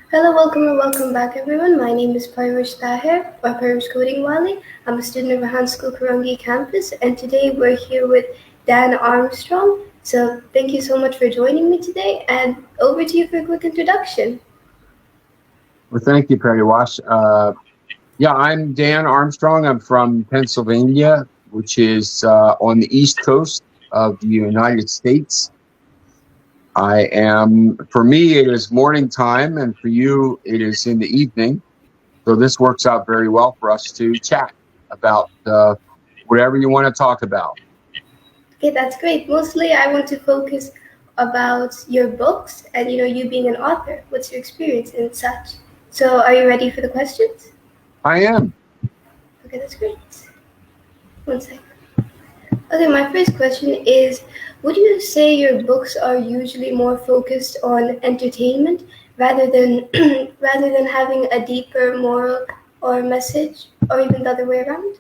Hello, welcome and welcome back everyone. My name is Parish Tahir, or Parish Coding Wali. I'm a student of Rahan School Karangi campus, and today we're here with Dan Armstrong. So thank you so much for joining me today, and over to you for a quick introduction. Well, thank you, Perry Wash. I'm Dan Armstrong. I'm from Pennsylvania, which is on the East Coast of the United States. For me, it is morning time, and for you, it is in the evening. So this works out very well for us to chat about whatever you want to talk about. Okay, that's great. Mostly I want to focus about your books and you being an author. What's your experience and such? So are you ready for the questions? I am. Okay, that's great. One second. Okay, my first question is, would you say your books are usually more focused on entertainment rather than rather than having a deeper moral or message, or even the other way around?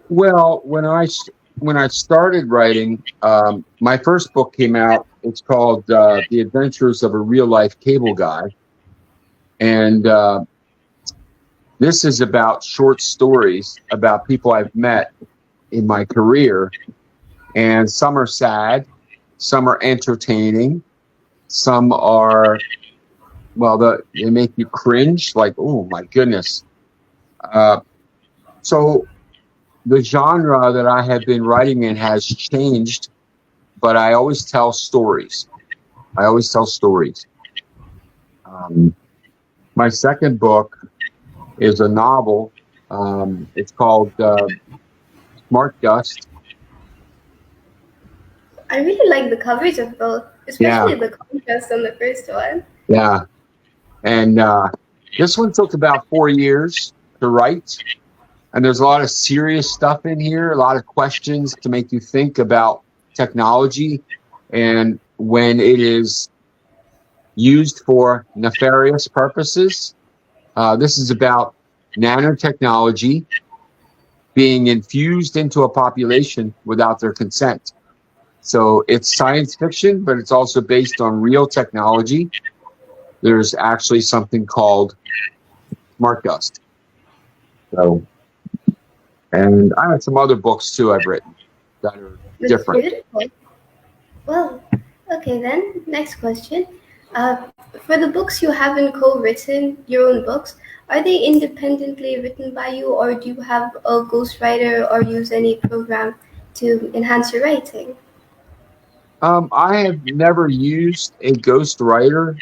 Well, when I started writing, my first book came out. It's called The Adventures of a Real Life Cable Guy. And this is about short stories about people I've met in my career. And some are sad, some are entertaining, some are, they make you cringe, like, oh my goodness. So the genre that I have been writing in has changed, but I always tell stories. My second book is a novel. It's called Smart Dust. I really like the covers of both, especially the contrast on the first one. Yeah. And this one took about 4 years to write. And there's a lot of serious stuff in here, a lot of questions to make you think about technology and when it is used for nefarious purposes. This is about nanotechnology being infused into a population without their consent. So it's science fiction, but it's also based on real technology. There's actually something called Smart Dust. So, and I have some other books too I've written that are different. Beautiful. Well, okay then. Next question. For the books you haven't co-written, your own books, are they independently written by you, or do you have a ghostwriter or use any program to enhance your writing? I have never used a ghostwriter.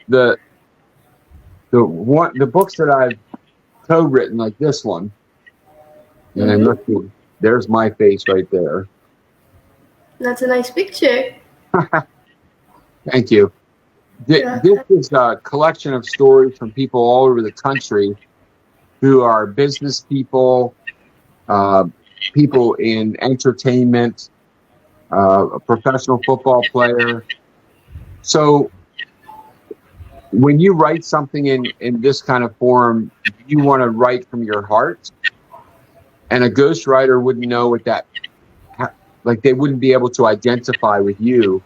The books that I've co-written, like this one, and then look, there's my face right there. That's a nice picture. Thank you. This is a collection of stories from people all over the country who are business people, people in entertainment, a professional football player. So when you write something in this kind of form, you want to write from your heart. And a ghostwriter wouldn't know what that, like they wouldn't be able to identify with you.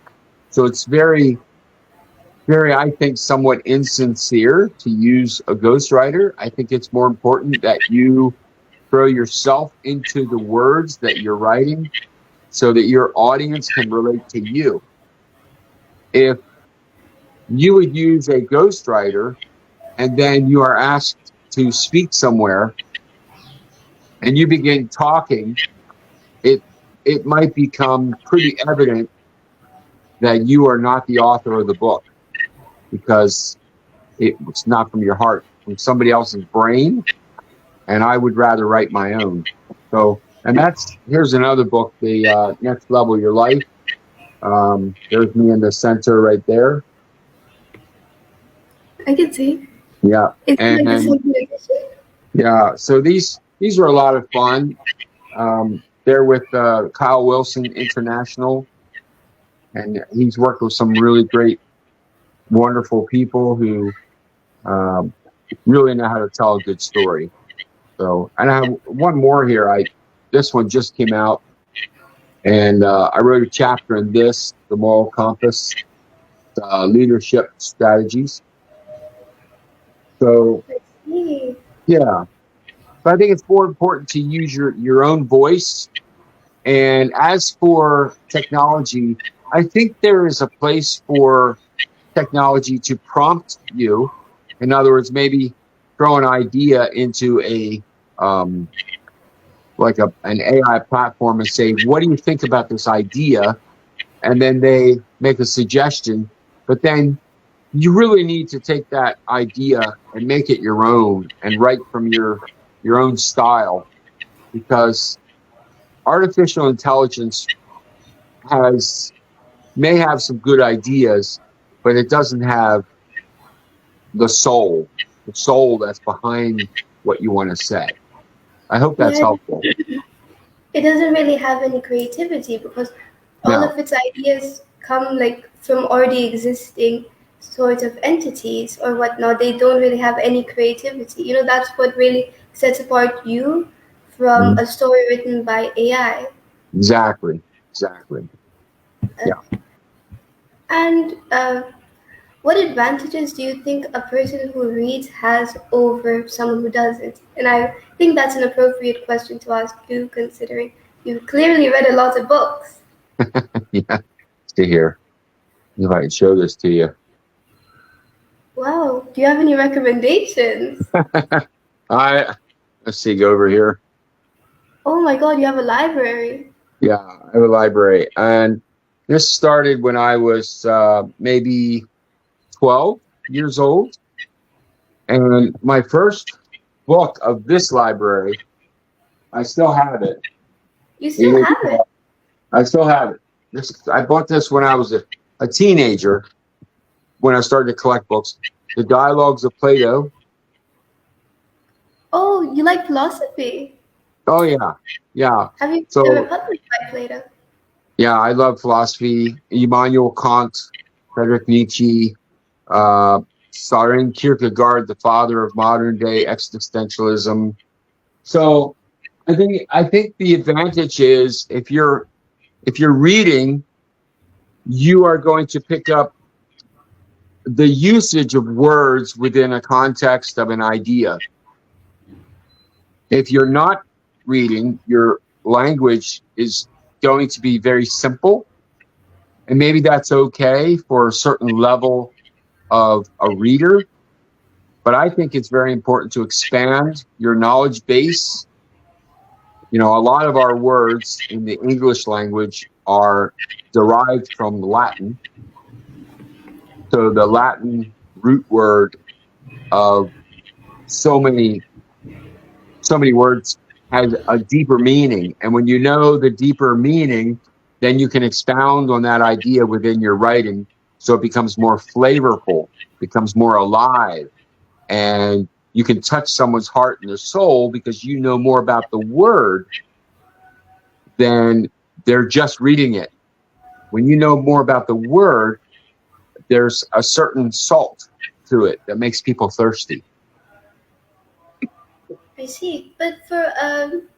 So it's very, I think, somewhat insincere to use a ghostwriter. I think it's more important that you throw yourself into the words that you're writing so that your audience can relate to you. If you would use a ghostwriter and then you are asked to speak somewhere and you begin talking, it might become pretty evident that you are not the author of the book because it's not from your heart, from somebody else's brain, and I would rather write my own. So, and here's another book, The Next Level of Your Life. There's me in the center right there. I can see. Yeah. Yeah. So these are a lot of fun. They're with Kyle Wilson International, and he's worked with some really great, wonderful people who really know how to tell a good story. So, and I have one more here. This one just came out, and I wrote a chapter in this, The Moral Compass. leadership strategies. So, I see. yeah. But I think it's more important to use your own voice. And as for technology, I think there is a place for technology to prompt you. In other words, maybe throw an idea into a like an AI platform and say, "What do you think about this idea?" And then they make a suggestion. But then you really need to take that idea and make it your own and write from your own style, because artificial intelligence may have some good ideas, but it doesn't have the soul that's behind what you want to say. I hope that's Yeah, helpful. it doesn't really have any creativity because all Now, of its ideas come like from already existing sort of entities or whatnot. They don't really have any creativity. You know, that's what really sets apart you from a story written by AI. exactly. Uh, Yeah. and what advantages do you think a person who reads has over someone who doesn't? And I think that's an appropriate question to ask you, considering you clearly read a lot of books. Yeah. See here. If I can show this to you. Wow, do you have any recommendations? Let's see, go over here. Oh my god, you have a library. Yeah, I have a library. And this started when I was maybe 12 years old. And my first book of this library, I still have it. You still have it. I still have it. I bought this when I was a teenager, when I started to collect books. The Dialogues of Plato. Oh, you like philosophy. Oh, yeah. Yeah. Have you read The So, Republic by Plato? yeah, I love philosophy. Immanuel Kant, Friedrich Nietzsche, Søren Kierkegaard, the father of modern day existentialism. So I think the advantage is if you're reading, you are going to pick up the usage of words within a context of an idea. If you're not reading, your language is going to be very simple. And maybe that's okay for a certain level of a reader. But I think it's very important to expand your knowledge base. You know, a lot of our words in the English language are derived from Latin. So the Latin root word of so many words has a deeper meaning. And when you know the deeper meaning, then you can expound on that idea within your writing. So it becomes more flavorful, becomes more alive. And you can touch someone's heart and their soul because you know more about the word than they're just reading it. When you know more about the word, there's a certain salt to it that makes people thirsty. I see. But for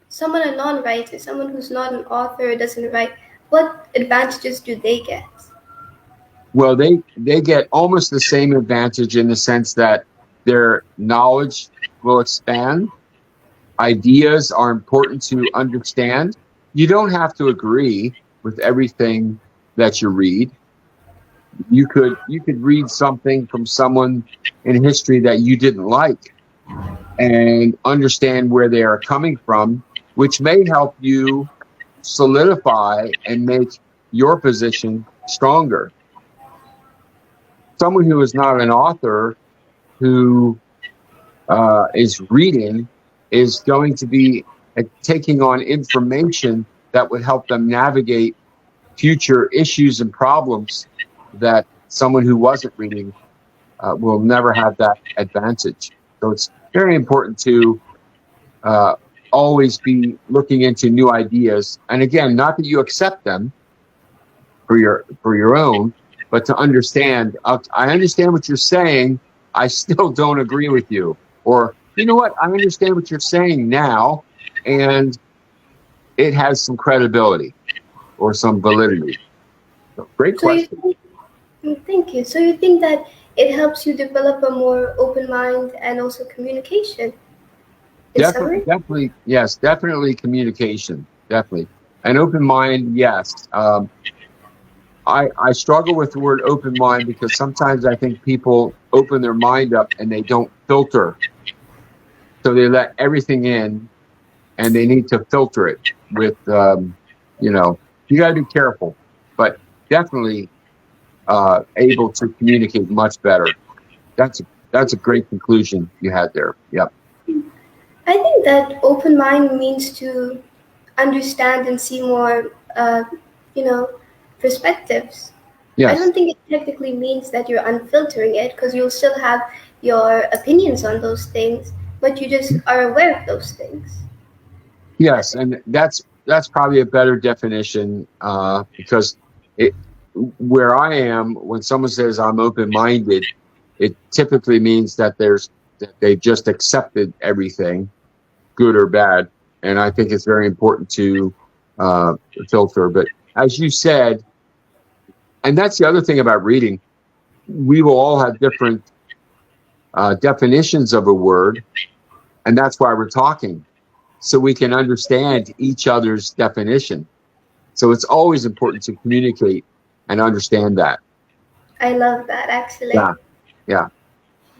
someone, a non-writer, someone who's not an author, doesn't write, what advantages do they get? Well, they get almost the same advantage in the sense that their knowledge will expand. Ideas are important to understand. You don't have to agree with everything that you read. You could read something from someone in history that you didn't like and understand where they are coming from, which may help you solidify and make your position stronger. Someone who is not an author who is reading is going to be taking on information that would help them navigate future issues and problems that someone who wasn't reading will never have that advantage. So it's very important to always be looking into new ideas. And again, not that you accept them for your own, but to understand. I understand what you're saying. I still don't agree with you. Or, you know what? I understand what you're saying now, and it has some credibility or some validity. So, great So question. thank Thank you. So you think that it helps you develop a more open mind and also communication, in summary? Definitely, yes, definitely communication, definitely. An open mind, yes. I struggle with the word open mind because sometimes I think people open their mind up and they don't filter. So they let everything in and they need to filter it with, you got to be careful, but definitely able to communicate much better. That's a great conclusion you had there. Yep. I think that open mind means to understand and see more, you know, perspectives. I Yes. don't think it technically means that you're unfiltering it because you'll still have your opinions on those things, but you just are aware of those things. Yes, That's it. and that's probably a better definition because it where I am when someone says I'm open-minded, it typically means that they've just accepted everything, good or bad, and I think it's very important to uh, filter. But as you said, and that's the other thing about reading, we will all have different definitions of a word, and that's why we're talking, so we can understand each other's definition. So it's always important to communicate and understand that. I love that actually. Yeah, yeah.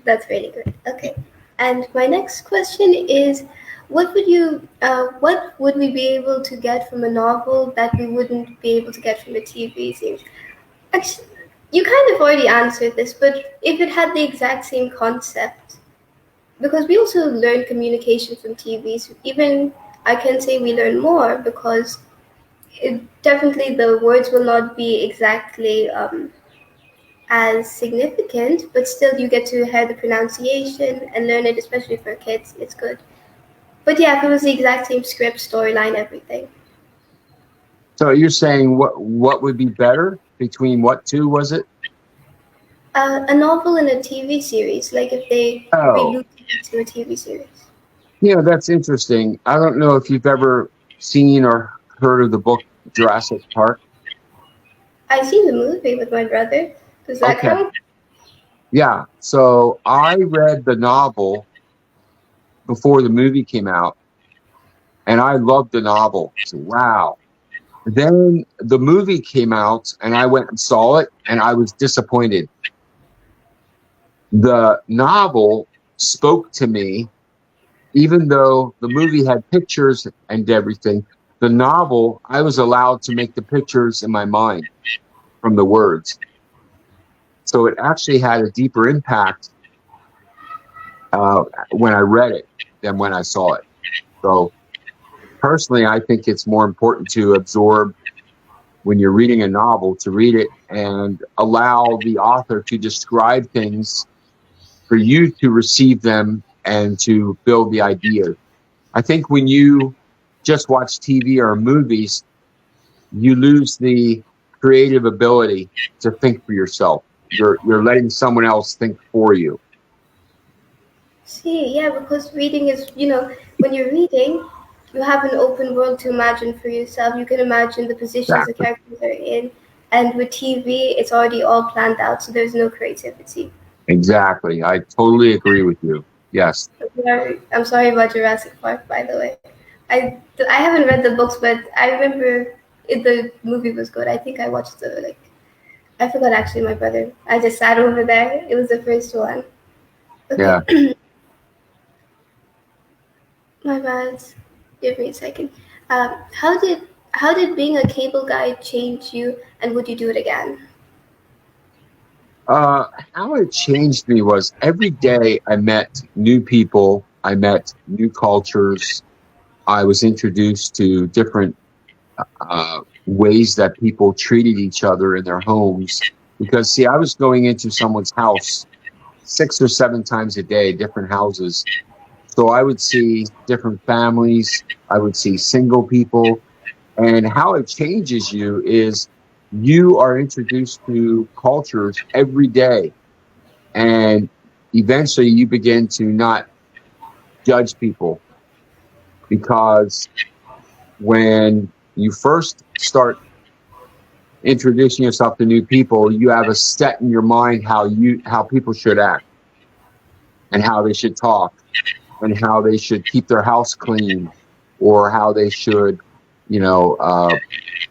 That's really good. Okay. And my next question is, what would we be able to get from a novel that we wouldn't be able to get from a TV series? Actually, you kind of already answered this, but if it had the exact same concept, because we also learn communication from TVs, even I can say we learn more because definitely the words will not be exactly as significant, but still you get to hear the pronunciation and learn it, especially for kids. It's good. But yeah, if it was the exact same script, storyline, everything. So you're saying what would be better between what two was it? A novel and a TV series, like if they Oh, reboot it to a TV series. that's interesting. I don't know if you've ever seen or heard of the book Jurassic Park. I seen the movie with my brother. Does that Okay. count? Yeah. So I read the novel before the movie came out, and I loved the novel. So, wow. Then the movie came out, and I went and saw it, and I was disappointed. The novel spoke to me, even though the movie had pictures and everything. The novel, I was allowed to make the pictures in my mind from the words. So it actually had a deeper impact when I read it than when I saw it. So personally, I think it's more important to absorb when you're reading a novel, to read it and allow the author to describe things for you to receive them and to build the ideas. I think when you just watch TV or movies, you lose the creative ability to think for yourself. You're letting someone else think for you. See, yeah, because reading is, when you're reading, you have an open world to imagine for yourself. You can imagine the positions the Exactly. characters are in. And with TV, it's already all planned out, so there's no creativity. Exactly. I totally agree with you. Yes. I'm sorry about Jurassic Park, by the way. I haven't read the books, but I remember the movie was good. I think I watched I forgot actually my brother. I just sat over there. It was the first one. Yeah. Okay, my bad. Give me a second. How did being a cable guy change you, and would you do it again? How it changed me was every day I met new people, I met new cultures, I was introduced to different ways that people treated each other in their homes. Because, see, I was going into someone's house 6 or 7 times a day, different houses. So I would see different families, I would see single people. And how it changes you is you are introduced to cultures every day. And eventually you begin to not judge people because when you first start introducing yourself to new people, you have a set in your mind how people should act and how they should talk and how they should keep their house clean or how they should,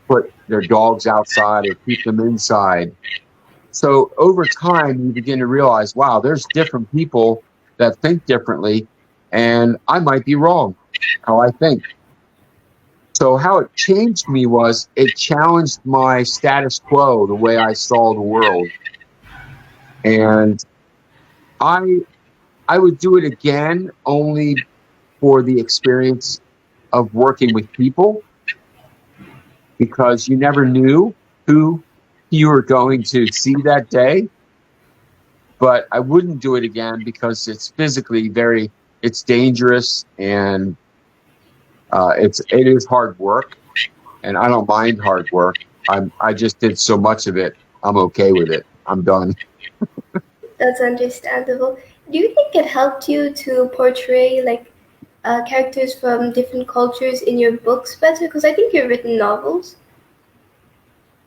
put their dogs outside or keep them inside. So over time, you begin to realize, wow, there's different people that think differently, and I might be wrong how I think. So how it changed me was it challenged my status quo, the way I saw the world. And I would do it again only for the experience of working with people, because you never knew who you were going to see that day. But I wouldn't do it again because it's physically it's dangerous, and it is hard work, and I don't mind hard work. I just did so much of it. I'm okay with it. I'm done. That's understandable. Do you think it helped you to portray characters from different cultures in your books better? Because I think you've written novels.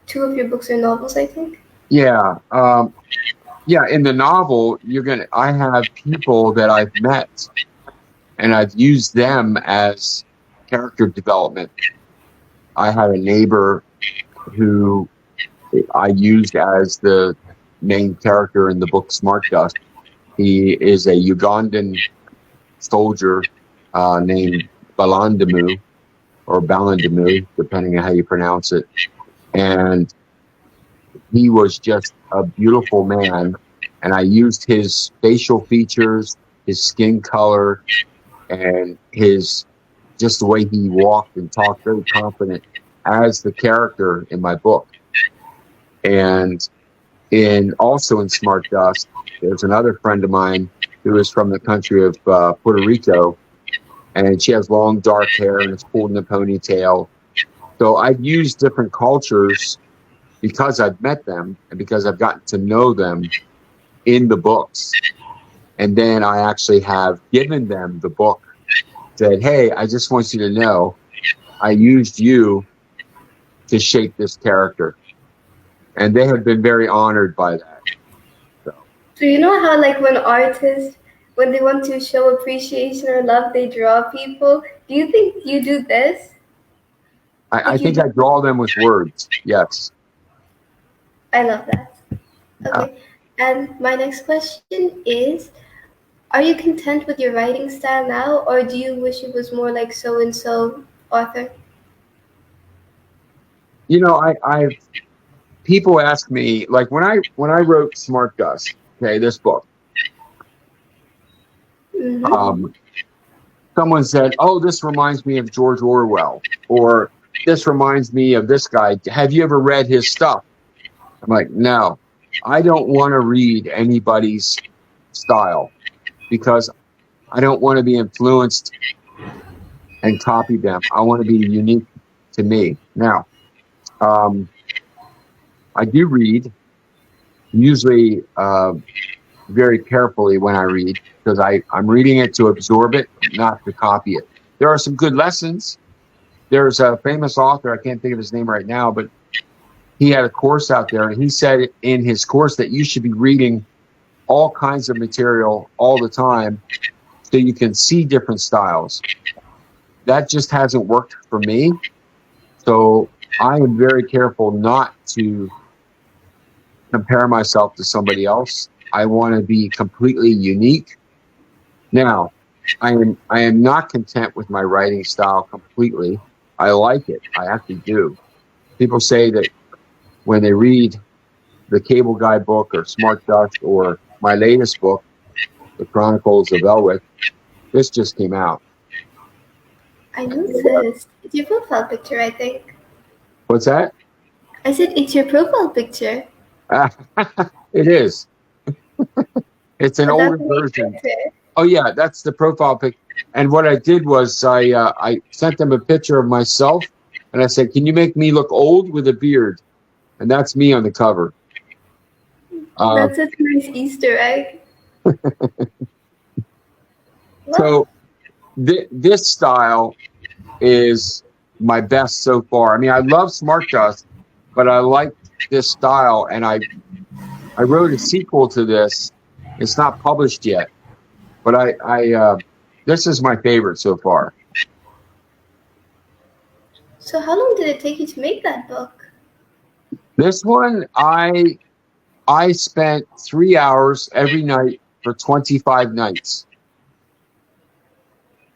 2 of your books are novels, I think. Yeah. In the novel, I have people that I've met, and I've used them as character development. I had a neighbor who I used as the main character in the book Smart Dust. He is a Ugandan soldier named Balandamu, or Balandamu, depending on how you pronounce it. And he was just a beautiful man. And I used his facial features, his skin color, and just the way he walked and talked, very confident, as the character in my book. And also in Smart Dust, there's another friend of mine who is from the country of Puerto Rico, and she has long dark hair and it's pulled in a ponytail. So I've used different cultures because I've met them and because I've gotten to know them in the books. And then I actually have given them the book, said, hey, I just want you to know I used you to shape this character. And they have been very honored by that. So you know how when artists, when they want to show appreciation or love, they draw people? Do you think you do this? I think I draw them with words, yes. I love that. Okay. And my next question is, are you content with your writing style now, or do you wish it was more like so-and-so author? People ask me, like when I wrote Smart Dust, okay, this book, someone said, oh, this reminds me of George Orwell, or this reminds me of this guy. Have you ever read his stuff? I'm like, no, I don't want to read anybody's style because I don't want to be influenced and copy them. I want to be unique to me. Now, I do read, usually very carefully when I read, because I'm reading it to absorb it, not to copy it. There are some good lessons. There's a famous author, I can't think of his name right now, but he had a course out there, and he said in his course that you should be reading all kinds of material all the time so you can see different styles. That just hasn't worked for me. So I am very careful not to compare myself to somebody else. I want to be completely unique. Now, I am not content with my writing style completely. I like it. I actually do. People say that when they read the Cable Guy book or Smart Dust or my latest book, The Chronicles of Elwic, this just came out. I noticed. It's your profile picture, I think. What's that? I said it's your profile picture. It is. It's an older version. Picture. Oh yeah, that's the profile pic. And what I did was I sent them a picture of myself, and I said, "Can you make me look old with a beard?" And that's me on the cover. That's a nice Easter egg. So this style is my best so far. I mean, I love Smart Dust but I liked this style, and I wrote a sequel to this. It's not published yet, but I this is my favorite so far. So how long did it take you to make that book? This one, I spent 3 hours every night for 25 nights.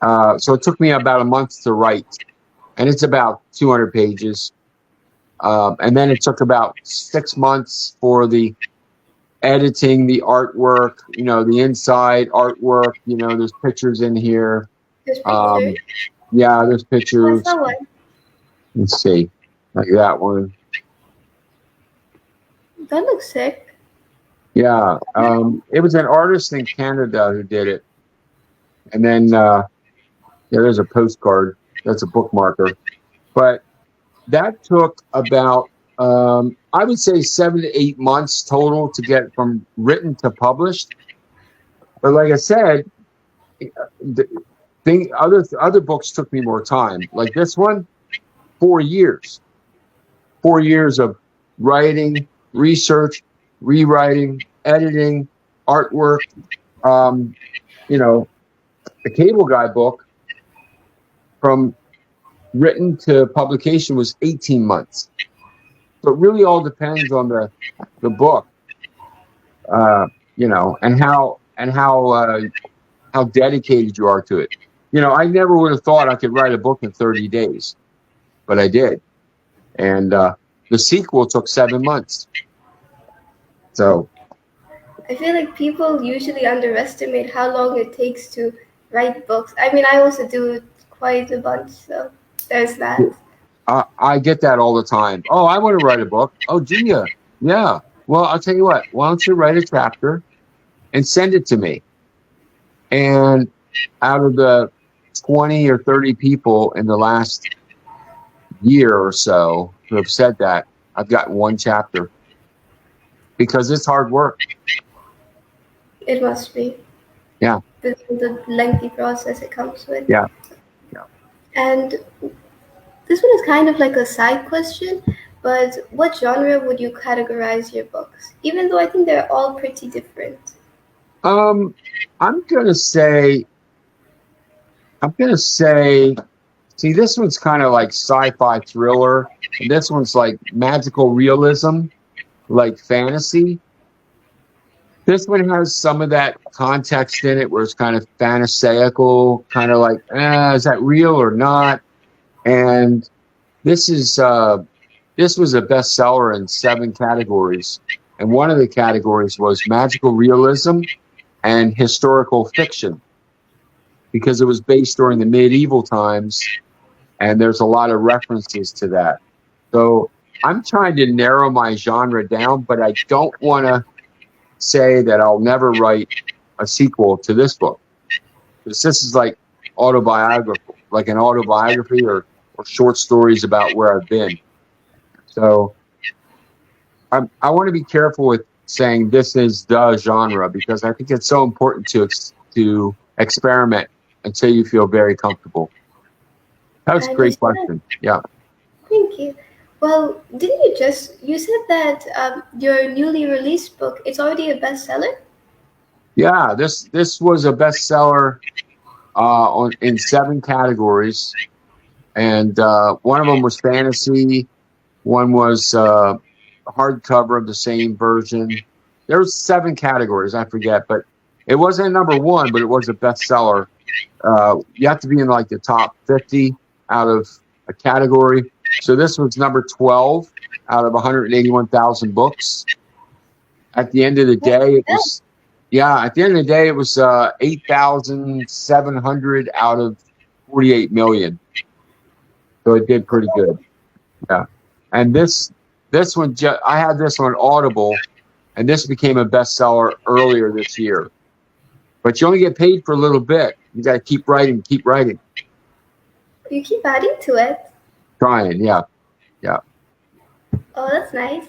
So it took me about a month to write, and it's about 200 pages. And then it took about 6 months for the editing, the artwork, the inside artwork. There's pictures in here. There's pictures? Yeah, there's pictures. What's that one? Let's see, like that one. That looks sick. Yeah, it was an artist in Canada who did it. And then, there's a postcard. That's a bookmarker. But that took about, I would say 7 to 8 months total to get from written to published. But like I said, other books took me more time. Like this one, 4 years. 4 years of writing, research, rewriting, editing, artwork. The Cable Guy book, from written to publication, was 18 months. So it really all depends on the book, and how dedicated you are to it. I never would have thought I could write a book in 30 days, but I did. And the sequel took 7 months. So I feel like people usually underestimate how long it takes to write books. I mean, I also do it quite a bunch, so there's that. I get that all the time. Oh, I want to write a book. Oh, do you? Yeah. Well, I'll tell you what. Why don't you write a chapter and send it to me? And out of the 20 or 30 people in the last year or so who have said that, I've gotten one chapter, because it's hard work. It must be. Yeah. The lengthy process it comes with. Yeah. And this one is kind of like a side question, but what genre would you categorize your books? Even though I think they're all pretty different. I'm gonna say. See, this one's kind of like sci-fi thriller, and this one's like magical realism, like fantasy. This one has some of that context in it where it's kind of pharisaical, kind of like, is that real or not? And this was a bestseller in 7 categories. And one of the categories was magical realism and historical fiction, because it was based during the medieval times, and there's a lot of references to that. So I'm trying to narrow my genre down, but I don't want to say that I'll never write a sequel to this book, because this is like an autobiography or short stories about where I've been. So I want to be careful with saying this is the genre, because I think it's so important to experiment until you feel very comfortable. That was a great question. Yeah. Thank you. Well, you said that your newly released book, it's already a bestseller? Yeah, this was a bestseller in 7 categories, and one of them was fantasy, one was hardcover of the same version. There was 7 categories, I forget, but it wasn't number 1, but it was a bestseller. You have to be in like the top 50 out of a category. So this was number 12 out of 181,000 books. At the end of the day, it was 8,700 out of 48 million. So it did pretty good. Yeah. And this one, I had this on Audible, and this became a bestseller earlier this year. But you only get paid for a little bit. You got to keep writing. You keep adding to it. Trying, yeah. Oh, that's nice.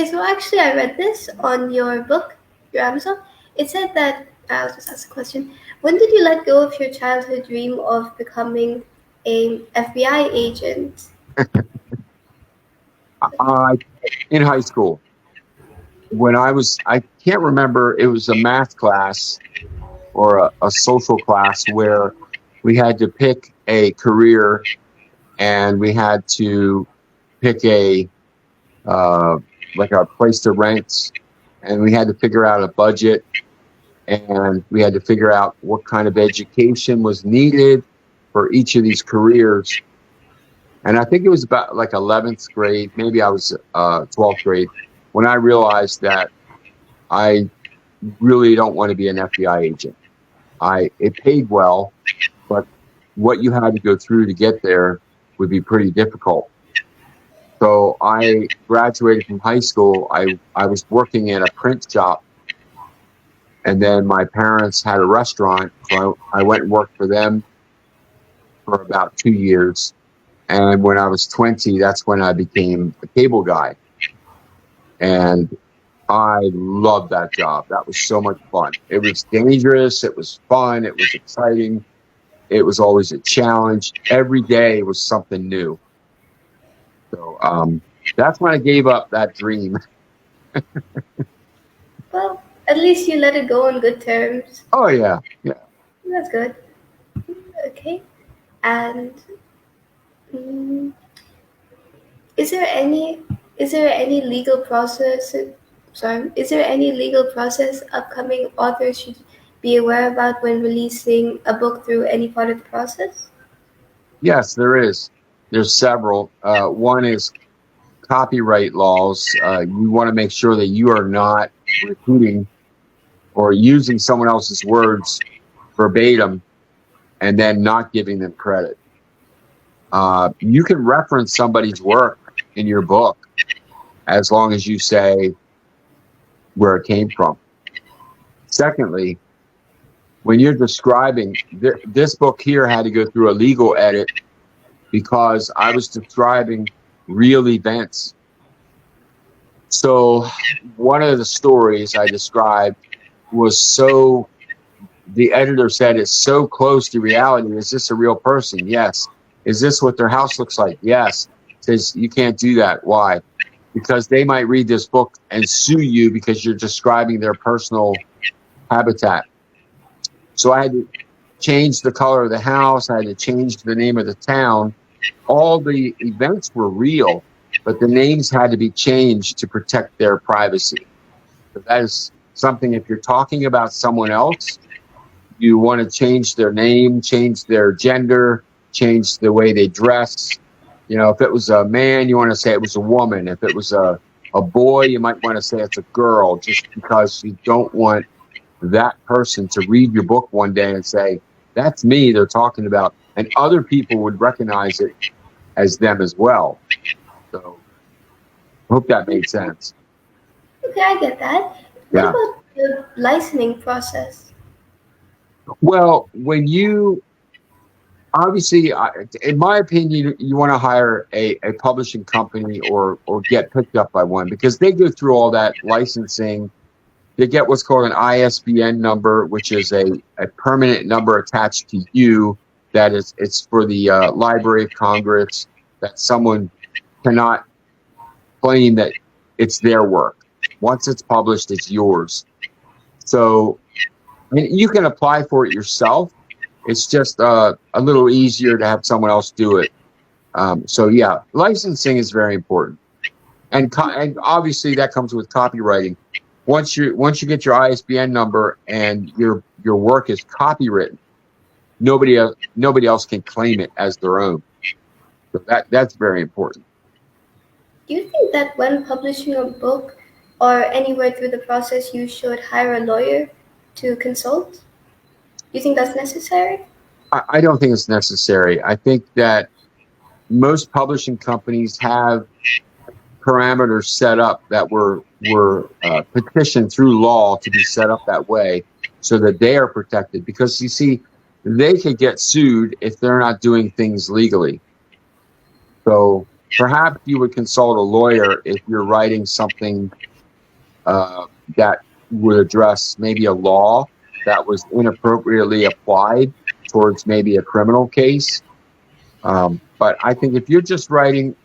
So actually I read this on your book, your Amazon. It said that, I'll just ask a question. When did you let go of your childhood dream of becoming a FBI agent? In high school, when I can't remember, it was a math class or a social class where we had to pick a career and we had to pick like a place to rent, and we had to figure out a budget, and we had to figure out what kind of education was needed for each of these careers. And I think it was about like 11th grade, maybe I was 12th grade, when I realized that I really don't want to be an FBI agent. It paid well, but what you had to go through to get there would be pretty difficult. So I graduated from high school. I was working in a print shop, and then my parents had a restaurant, so I went and worked for them for about 2 years. And when I was 20, that's when I became a cable guy. And I loved that job. That was so much fun. It was dangerous. It was fun. It was exciting. It was always a challenge. Every day was something new. So that's when I gave up that dream. Well, at least you let it go on good terms. Oh, yeah. That's good. Okay. And is there any legal process? Is there any legal process upcoming authors should be aware about when releasing a book through any part of the process? Yes, there is. There's several. One is copyright laws. You want to make sure that you are not repeating or using someone else's words verbatim and then not giving them credit. You can reference somebody's work in your book as long as you say where it came from. Secondly, when you're describing, this book here had to go through a legal edit because I was describing real events. So one of the stories I described was the editor said it's so close to reality. Is this a real person? Yes. Is this what their house looks like? Yes. Says you can't do that. Why? Because they might read this book and sue you because you're describing their personal habitat. So I had to change the color of the house. I had to change the name of the town. All the events were real, but the names had to be changed to protect their privacy. So that is something, if you're talking about someone else, you want to change their name, change their gender, change the way they dress. If it was a man, you want to say it was a woman. If it was a boy, you might want to say it's a girl, just because you don't want that person to read your book one day and say, that's me they're talking about. And other people would recognize it as them as well. So I hope that made sense. Okay, I get that. Yeah. What about the licensing process? Well, obviously, in my opinion, you want to hire a publishing company or get picked up by one, because they go through all that licensing. They get what's called an ISBN number, which is a permanent number attached to you. That it's for the Library of Congress, that someone cannot claim that it's their work. Once it's published, it's yours. So you can apply for it yourself. It's just a little easier to have someone else do it. So yeah, licensing is very important, and obviously that comes with copywriting. Once you get your ISBN number and your work is copywritten, nobody else can claim it as their own. So that's very important. Do you think that when publishing a book or anywhere through the process, you should hire a lawyer to consult? Do you think that's necessary? I don't think it's necessary. I think that most publishing companies have parameters set up that were petitioned through law to be set up that way so that they are protected. Because you see, they could get sued if they're not doing things legally. So perhaps you would consult a lawyer if you're writing something that would address maybe a law that was inappropriately applied towards maybe a criminal case. But I think if you're just writing,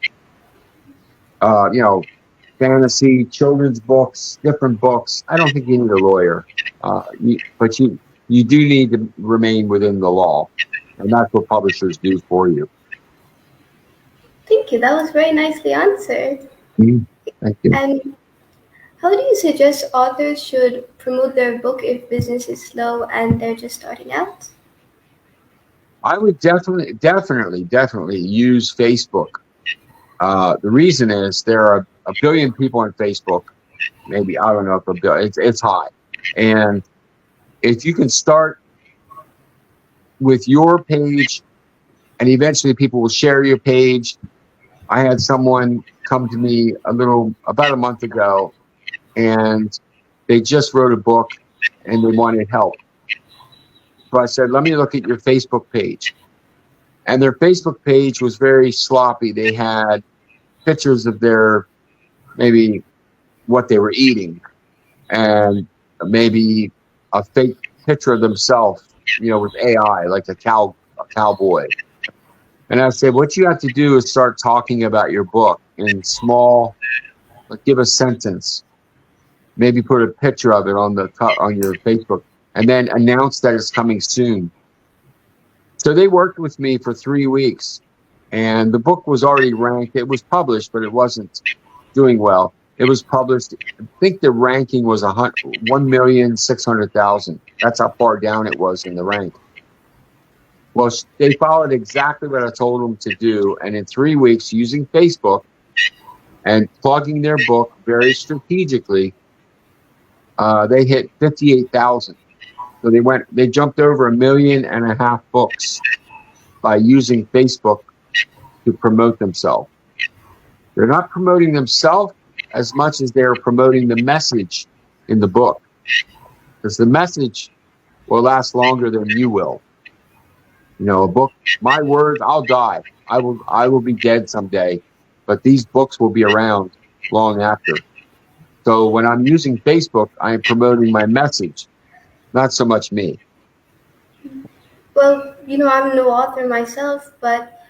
fantasy, children's books, different books, I don't think you need a lawyer. But you do need to remain within the law, and that's what publishers do for you. Thank you. That was very nicely answered. Thank you. And how do you suggest authors should promote their book if business is slow and they're just starting out? I would definitely use Facebook. The reason is there are a billion people on Facebook. Maybe, I don't know if a billion. It's high, and if you can start with your page, and eventually people will share your page. I had someone come to me about a month ago, and they just wrote a book, and they wanted help. So I said, let me look at your Facebook page. And their Facebook page was very sloppy. They had pictures of maybe what they were eating, and maybe a fake picture of themselves, with AI, like a cowboy. And I said, what you have to do is start talking about your book in small, like give a sentence, maybe put a picture of it on your Facebook, and then announce that it's coming soon. So they worked with me for 3 weeks, and the book was already ranked. It was published, but it wasn't doing well. It was published. I think the ranking was 1,600,000. That's how far down it was in the rank. Well, they followed exactly what I told them to do, and in 3 weeks, using Facebook and plugging their book very strategically, they hit 58,000. So they jumped over 1.5 million books by using Facebook to promote themselves. They're not promoting themselves as much as they're promoting the message in the book, because the message will last longer than you will. A book, my words, I'll die. I will be dead someday, but these books will be around long after. So when I'm using Facebook, I am promoting my message, not so much me. Well, I'm no author myself, but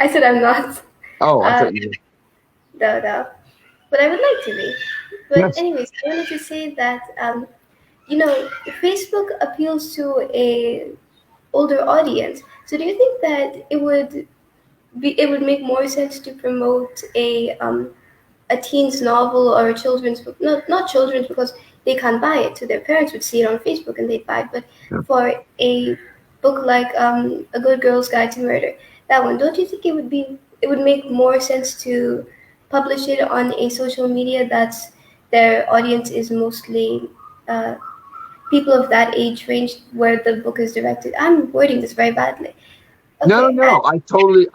I said I'm not. Oh, I thought you were. No. But I would like to be. But Yes. anyways, I wanted to say that, Facebook appeals to a older audience. So do you think that it would make more sense to promote a teen's novel or a children's book? Not children's, because they can't buy it, so their parents would see it on Facebook and they'd buy it. But for a book like A Good Girl's Guide to Murder, that one, don't you think it would make more sense to publish it on a social media that's their audience is mostly people of that age range where the book is directed? I'm wording this very badly. Okay, no, I totally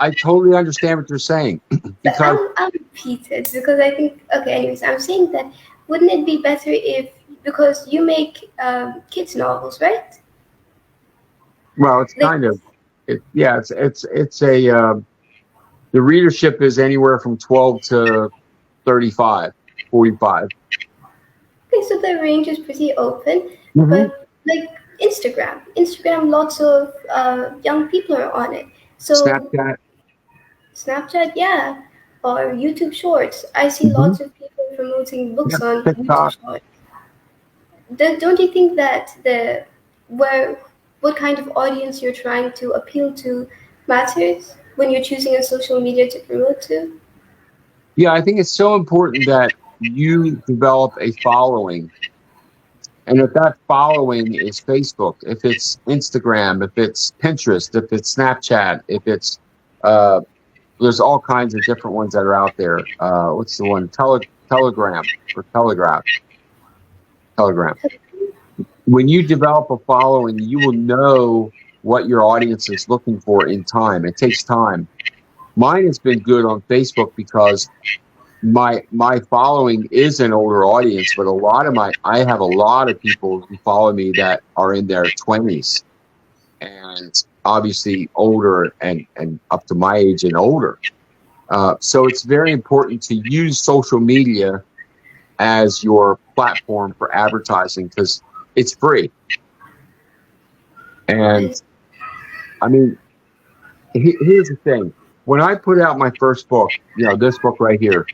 understand what you're saying. Because I'll repeat it, because I think, anyways, I'm saying that wouldn't it be better because you make kids novels, right? Well, it's kind of, it's a, the readership is anywhere from 12 to 35, 45. Okay, so the range is pretty open, but like Instagram, lots of young people are on it. So Snapchat, yeah, or YouTube Shorts. I see lots of people promoting books on YouTube Shorts. Don't you think that what kind of audience you're trying to appeal to matters when you're choosing a social media to promote to? Yeah, I think it's so important that you develop a following. And if that following is Facebook, if it's Instagram, if it's Pinterest, if it's Snapchat, if it's there's all kinds of different ones that are out there. What's the one? Telegram or Telegraph. Telegram. When you develop a following, you will know what your audience is looking for in time. It takes time. Mine has been good on Facebook because my following is an older audience, but I have a lot of people who follow me that are in their 20s and obviously older and up to my age and older. So it's very important to use social media as your platform for advertising because it's free. And I mean, Here's the thing. When I put out my first book, this book right here,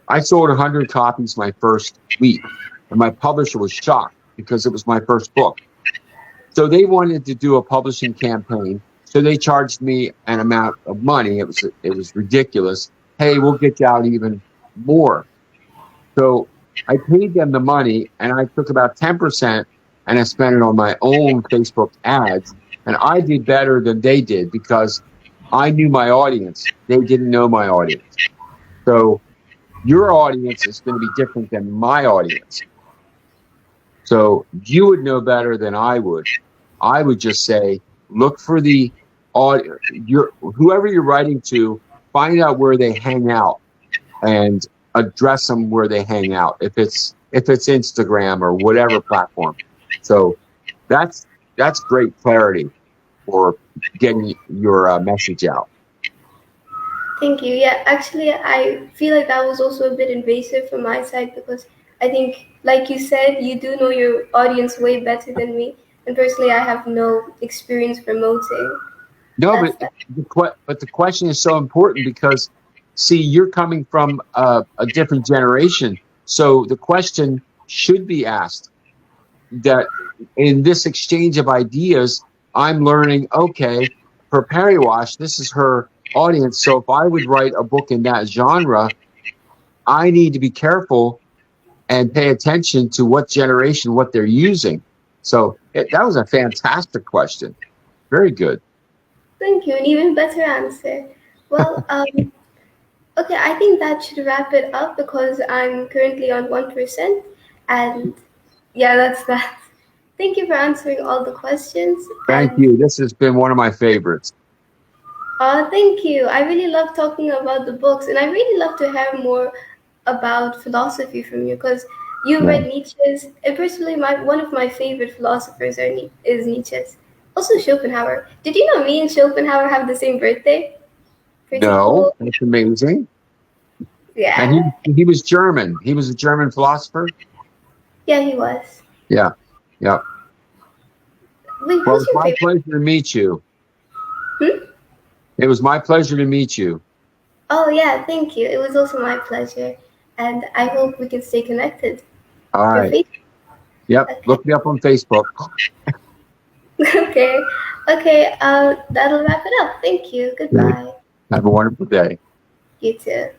I sold 100 copies my first week, and my publisher was shocked because it was my first book. So they wanted to do a publishing campaign. So they charged me an amount of money. It was ridiculous. Hey, we'll get you out even more. So I paid them the money, and I took about 10% and I spent it on my own Facebook ads. And I did better than they did because I knew my audience. They didn't know my audience. So your audience is going to be different than my audience. So you would know better than I would. I would just say, look for the audience, whoever you're writing to, find out where they hang out and address them where they hang out. If it's Instagram or whatever platform. So that's great clarity for getting your message out. Thank you. Yeah, actually, I feel like that was also a bit invasive from my side because I think, like you said, you do know your audience way better than me. And personally, I have no experience promoting. No, but the question is so important because, see, you're coming from a different generation. So the question should be asked that in this exchange of ideas, I'm learning, okay, for PariWash, this is her audience. So if I would write a book in that genre, I need to be careful and pay attention to what generation, what they're using. So that was a fantastic question. Very good. Thank you. An even better answer. Well, okay, I think that should wrap it up because I'm currently on 1%. And yeah, that's that. Thank you for answering all the questions. Thank you. This has been one of my favorites. Thank you. I really love talking about the books, and I really love to hear more about philosophy from you because you read Nietzsche's, and personally, one of my favorite philosophers is Nietzsche's. Also, Schopenhauer. Did you know me and Schopenhauer have the same birthday? Pretty cool. That's amazing. Yeah. And he was German. He was a German philosopher? Yeah, he was. Yeah. Wait, well, it's my pleasure to meet you. It was my pleasure to meet you. Oh, yeah, thank you. It was also my pleasure. And I hope we can stay connected. All right. Yep. Okay. Look me up on Facebook. Okay. That'll wrap it up. Thank you. Goodbye. Have a wonderful day. You too.